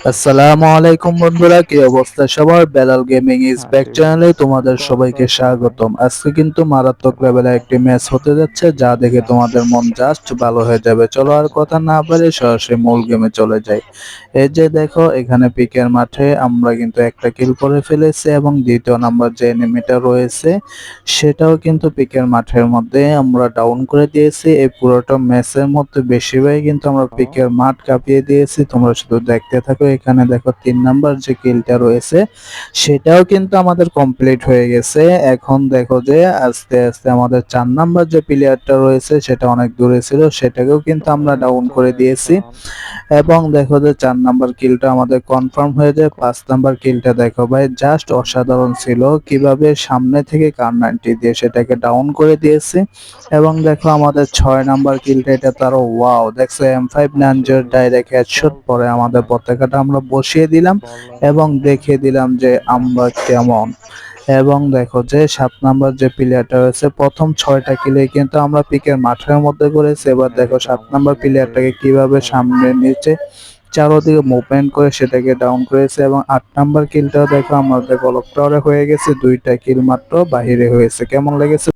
আসসালামু আলাইকুম বন্ধুরা, কি অবস্থা সবার? বেলাল গেমিং ইজ ব্যাক আছি। চ্যানেলে তোমাদের সবাইকে স্বাগতম। আজকে কিন্তু মারাত্মক লেভেলের একটি ম্যাচ হতে যাচ্ছে, যা দেখে তোমাদের মন জাস্ট ভালো হয়ে যাবে। চলো আর কথা না বাড়িয়ে সরাসরি মূল গেমে চলে যাই। এই যে দেখো, এখানে পিকের মাঠে আমরা কিন্তু একটা কিল করে ফেলেছি এবং দ্বিতীয় নাম্বার যে এনিমিটা রয়েছে সেটাও কিন্তু পিকের মাঠের মধ্যে আমরা ডাউন করে দিয়েছি। এই পুরোটা ম্যাচের মধ্যে বেশিরভাগই কিন্তু আমরা পিকের মাঠ কাঁপিয়ে দিয়েছি। তোমরা শুধু দেখতে থাকো। এখানে দেখো ৩ নাম্বার যে কিলটা রয়েছে সেটাও কিন্তু আমাদের কমপ্লিট হয়ে গেছে। এখন দেখো যে আস্তে আস্তে আমাদের ৪ নাম্বার যে প্লেয়ারটা রয়েছে সেটা অনেক দূরে ছিল, সেটাকেও কিন্তু আমরা ডাউন করে দিয়েছি। এবং দেখো যে ৪ নাম্বার কিলটা আমাদের কনফার্ম হয়ে যায়। ৫ নাম্বার কিলটা দেখো ভাই, জাস্ট অসাধারণ ছিল। কিভাবে সামনে থেকে কার ৯০ দিয়ে সেটাকে ডাউন করে দিয়েছে। এবং দেখো আমাদের ৬ নাম্বার কিলটা, এটা তারও ওয়াও, দেখছো M5 নাইনজার ডাইরেক্ট হেডশট পরে আমাদের পতাকাটা আমরা বসিয়ে দিলাম এবং দেখিয়ে দিলাম যে আমরা কেমন। এবং দেখো যে ৭ নাম্বার যে প্লেয়ারটা রয়েছে, প্রথম ৬টা কিলে কিন্তু আমরা পিকের মাঠের মধ্যে করেছি। এবার দেখো ৭ নাম্বার প্লেয়ারটাকে কিভাবে সামনে নিচে চারোদিকে মুভমেন্ট করে সেটাকে ডাউন করেছে। এবং ৮ নাম্বার কিলটাও দেখো আমাদের গলফ টাওয়ারে হয়ে গেছে। ২টা কিল মাত্র বাহিরে হয়েছে। কেমন লেগেছে?